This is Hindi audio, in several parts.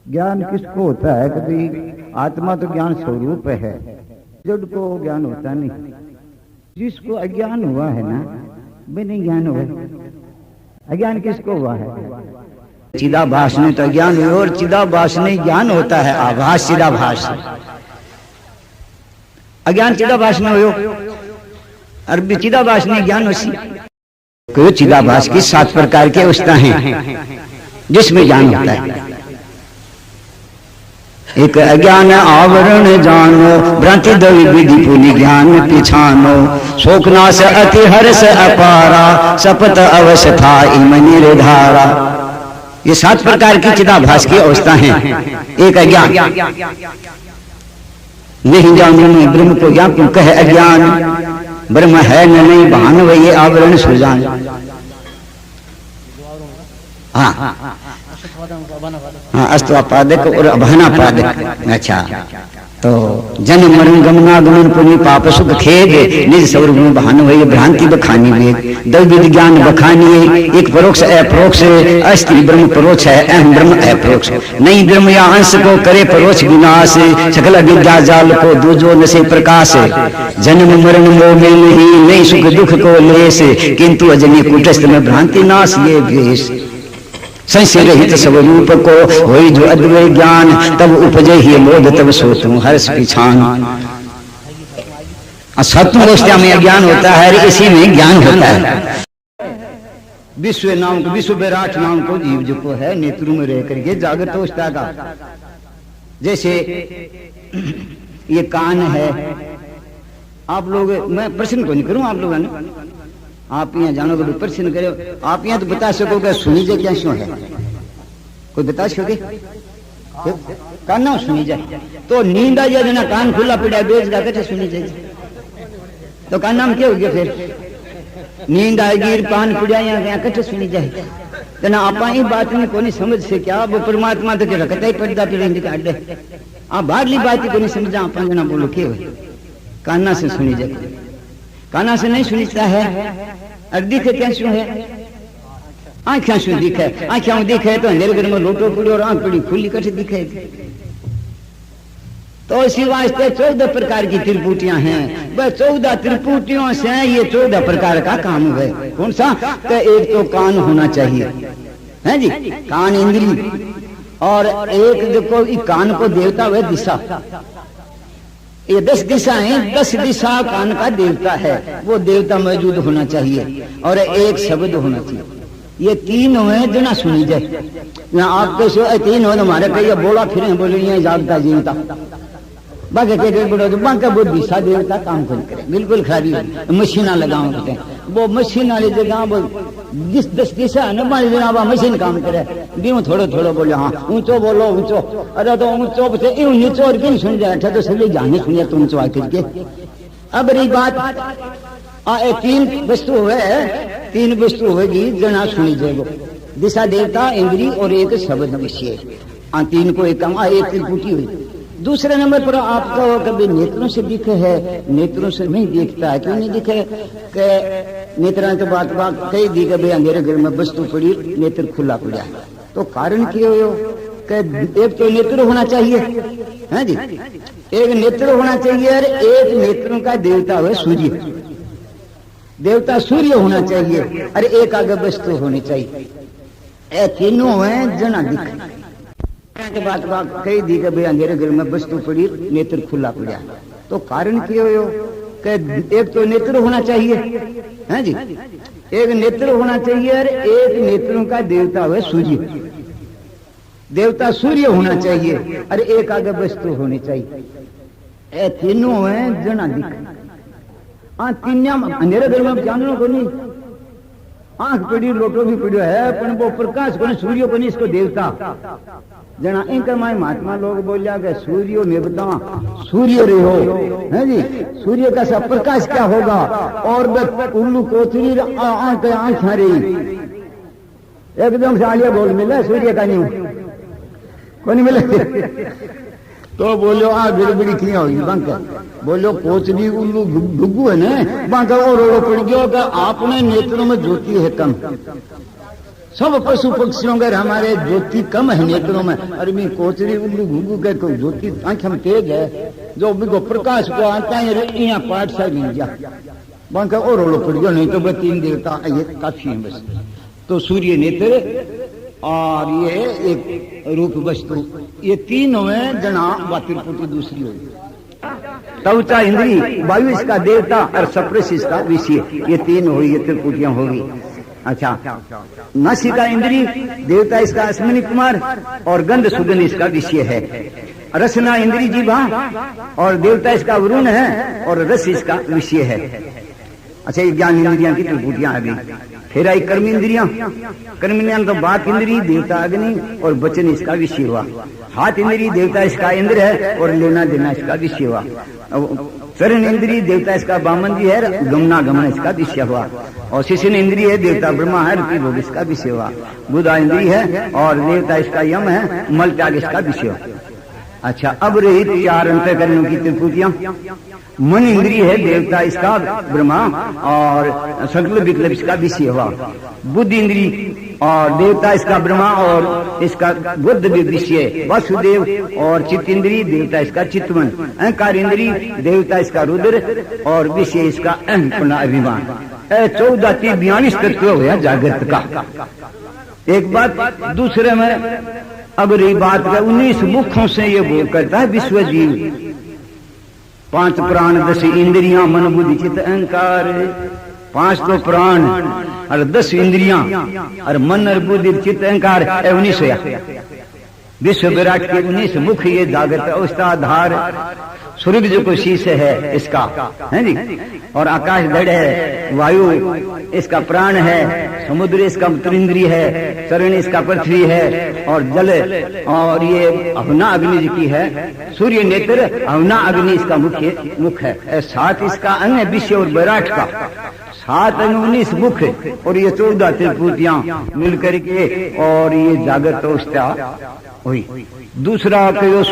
ज्ञान किसको होता है? कभी आत्मा तो ज्ञान स्वरूप है, जड़ को ज्ञान होता नहीं। जिसको अज्ञान हुआ है ना, वे नहीं ज्ञान हुआ। अज्ञान किसको हुआ है? चिदाभास में तो ज्ञान हुआ, और चिदाभास में ज्ञान होता है। आभास चिदाभास, अज्ञान चिदाभास में हो, अरबी चिदाभास में ज्ञान हो। चिदाभास की 7 प्रकार की अवस्था हैं जिसमें ज्ञान होता है। एक अज्ञान आवरण जानो, भ्रांति दवि विधि पुनि ज्ञान पिछानो, शोकनाश अति हर्ष अपारा, सपत अवश्य था इम निर्धारा। ये 7 प्रकार की चिदाभास की अवस्था हैं। एक अज्ञान, नहीं जानू मैं ब्रह्म को ज्ञान क्यों कहे अज्ञान, ब्रह्म है न नहीं भान वही आवरण सुजान। हाँ, अस्तवापादक और अभानापादक। अच्छा, तो जन्म मरण गमनागमन पुण्य पाप सुख खेद, निज स्वरूप में बहान हुई भ्रांति बखानी वेद, द्वैविध ज्ञान बखानी। एक परोक्ष अपरोक्ष, अस्थि ब्रह्म परोक्ष है, अहम ब्रह्म अपरोक्ष। नहीं ब्रह्म या अंश को करे परोक्ष विनाश, सकल विद्या जाल को दूजो नशे प्रकाश। जन्म मरण मोह में नहीं सुख दुख को लेस, किंतु अजनी कुटस्थ में भ्रांति नाश ये भेष। संशय रहित स्वरूप को होई जो अद्वैय ज्ञान, तब उपजे ही मोद तब सोतु हर्ष पिछान। सत्व अवस्था में अज्ञान होता है, इसी में ज्ञान होता है। विश्व नाम को, विश्व विराट नाम को जीव जो को है नेत्रों में रह करके जागृत अवस्था का। जैसे ये कान है, आप लोग, मैं प्रश्न को नहीं करूं, आप लोगों ने आप यहाँ जानोगे तो प्रश्न करो। आप यहाँ तो बता सकोगे सुनी जाए क्या क्यों है? कोई बता सकोगे? कान ना सुनी जाए तो नींद आ जाए ना, कान खुला पड़ा बेच गा कैसे सुनी जाएगी? तो कान नाम क्या हो गया? फिर नींद आएगी, कान पड़ा यहाँ कैसे सुनी जाए? जना आप ही बात में को नहीं समझ से क्या? वो परमात्मा तो क्या रखता ही पड़ता फिर आप बाहरली बात को नहीं समझा। आप जना बोलो क्या हो? कान्ना से सुनी जाए, काना से नहीं सुनता है। और दिखे कैसे है? आंखें से दिखे, आंखें दिखे तो अंधेरे घर में लोटो पड़ी और आंख पड़ी खुली कैसे दिखे? तो इसी वास्ते 14 प्रकार की त्रिपुटियां हैं। वह 14 त्रिपुटियों से ये 14 प्रकार का काम है। कौन सा? तो एक तो कान होना चाहिए, है जी, कान इंद्री। और एक देखो कान को देवता वह दिशा, ये 10 दिशा है, 10 दिशा कान का देवता है, वो देवता मौजूद होना चाहिए। और एक शब्द होना चाहिए। ये 3 है जो ना सुनी जाए। आपके 3 हो हमारे कहीं बोला फिर बोले ये जागता जीवता बाकी बाकी वो दिशा देवता काम खुद करे। बिल्कुल खराबी मशीना लगाओ कहते हैं, वो मशीन वाली जगह वो 10 दिशा है ना, जनाब मशीन काम करे। दी थोड़ो थोड़ो बोले, हाँ ऊंचो बोलो ऊंचो, अरे तो ऊंचो यूं नीचो और क्यों सुन जाए? तो सभी जाने सुनिए तुम ऊंचो आकर के। अब रही बात 3 वस्तु है, 3 वस्तु होगी जना सुनी जाएगो, दिशा देवता इंद्री और एक शब्द विषय। 3 को एक त्रिपुटी हुई। दूसरे नंबर पर आपका कभी नेत्रों से दिखे है? नेत्रों से नहीं दिखता है। क्यों नहीं दिखे? नेत्रा तो बात कई दी कभी अंधेरे घर में वस्तु पड़ी, नेत्र खुला पड़ा। तो कारण क्यों हो? एक तो नेत्र होना चाहिए, है जी, एक नेत्र होना चाहिए। और एक नेत्रों का देवता है सूर्य, देवता सूर्य होना चाहिए। अरे एक आगे वस्तु होनी चाहिए। ये तीनों है जना दिखे के बात कई दी के भाई अंधेरे घर में वस्तु पड़ी, नेत्र खुला पड़ा। तो कारण क्यों हो? एक तो नेत्र होना चाहिए, है जी, एक नेत्र होना चाहिए। और एक नेत्रों का देवता है सूर्य, देवता सूर्य होना चाहिए। और एक आगे वस्तु होनी चाहिए। ये तीनों है जना दिखे। तीन अंधेरे घर में जानना को नहीं, आंख पड़ी लोटो भी पड़ो है, पर वो प्रकाश को नहीं, सूर्य को नहीं, इसको देवता जना। इनका माय महात्मा लोग बोलिया कि सूर्य में बता सूर्य रे हो, है जी, सूर्य का सब प्रकाश क्या होगा? और उल्लू कोचरी आंखें रही एकदम से आलिया बोल मिला, सूर्य का नहीं को नहीं मिला। तो बोलो गड़बड़ी क्यों होगी? बांका बोलो कोचरी उल्लू डुगू है ना, बांका और पड़ गया कि आपने नेत्रों में ज्योति है कम, सब पशु पक्षियों के हमारे ज्योति कम है नेत्रों में। अरे मैं कोचरी उल्लू घुगू के कोई ज्योति आंख में तेज है, जो बिको प्रकाश को आता है यहाँ पाठ सा मिल जा बांका और रोलो पड़ गया, नहीं तो 3 देवता ये काफी है बस। तो सूर्य नेत्र और ये एक रूप वस्तु, ये तीनों में जना त्रिपुटी दूसरी होगी। त्वचा इंद्री, वायु इसका देवता और सप्रेश इसका विषय, ये 3 हुई, ये त्रिपुटियां होगी। अच्छा, नासिका इंद्री, देवता इसका अश्विनी कुमार और गंध सुगंध इसका विषय है। रसना इंद्री जीवा और देवता इसका वरुण है और रस इसका विषय है। अच्छा, ये ज्ञान इंद्रियां की त्रिपुटियां आ गई। फिर आई कर्म इंद्रियां, कर्म इंद्रियां तो बात इंद्री, देवता अग्नि और वचन इसका विषय हुआ। हाथ इंद्री, देवता इसका इंद्र है और लेना देना इसका विषय हुआ। चरण इंद्री, देवता इसका वामन जी है, गमना गमन इसका विषय हुआ। और शिशिन इंद्री है, देवता ब्रह्मा है, रूपी भोग इसका विषय हुआ। बुधा इंद्री है और देवता इसका यम है, मल त्याग इसका विषय हुआ। अच्छा, अब रही 4 अंतःकरणों की त्रिपुटियां। मन इंद्रिय है, देवता इसका ब्रह्मा और सकल विकल्प इसका विषय हुआ। बुद्धि इंद्रिय और देवता इसका ब्रह्मा और इसका बुद्ध भी विषय। वासुदेव और चित्त इंद्रिय, देवता इसका चित्तवन। अहंकार इंद्रिय, देवता इसका रुद्र और विषय इसका अहंपना अभिमान। 14 तत्व हुआ जागृत का। एक बात, दूसरे में अब रही बात का 19 मुखों से ये बोल करता है विश्व जीव। 5 प्राण, 10 इंद्रियां, मन बुद्धि चित्त अहंकार। 5 तो प्राण और 10 इंद्रियां और मन और बुद्धि चित्त अहंकार, 19 विश्व विराट के 19 मुख, ये जागृत अवस्था धार। सूर्य जो को शीश है इसका, है जी, और आकाश धड़ है, वायु इसका प्राण है, समुद्र इसका इंद्रिय है, चरण इसका पृथ्वी है और जल, और ये अवना अग्नि जी की है। सूर्य नेत्र, अवना अग्नि इसका मुख्य मुख है। 7 इसका अन्य विषय और विराट का 7 19 मुख और ये 14 त्रिपुटियां मिलकर के और ये जागृत अवस्था हुई। दूसरा कहो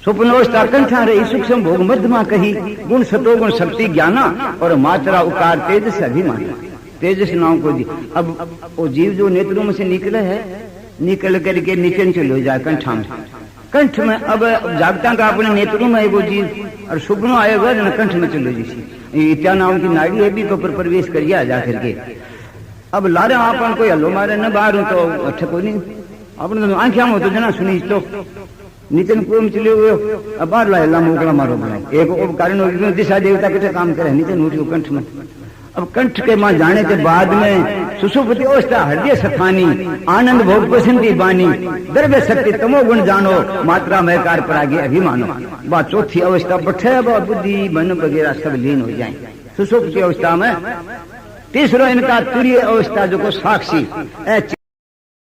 स्वप्न अवस्था कंठा रही, सूक्ष्म भोग मध्यमा कही। गुण सतो गुण शक्ति ज्ञाना और मात्रा उकार तेज से अभिमाना। तेजस नाम को दी। अब वो जीव जो नेत्रों में से निकले है, निकल करके नीचे चले जाए कंठा में। कंठ में अब जागता का अपने नेत्रों में वो जीव और स्वप्न आएगा न कंठ में चले जैसी इत्या नाम की नाड़ी है भी तो पर प्रवेश करिए जा करके। अब लारे आप कोई हल्लो मारे न बाहर तो अच्छा कोई नहीं, अपने तो आंखें हो तो जना सुनी तो नीचे कुएं में चले हुए, अब बाहर लाए मोकला मारो बनाए। एक कारण दिशा देवता कैसे काम करे, नीचे नूटियो कंठ में। अब कंठ के मां जाने के बाद में सुषुप्ति अवस्था हृदय सथानी, आनंद भोग प्रसन्नति बानी, द्रव्य शक्ति तमो गुण जानो, मात्रा महकार परागी अभिमानो। बात चौथी अवस्था बैठे बुद्धि मन वगैरह सब लीन हो जाए सुषुप्ति अवस्था में। तीसरा इनका तुरीय अवस्था जो को साक्षी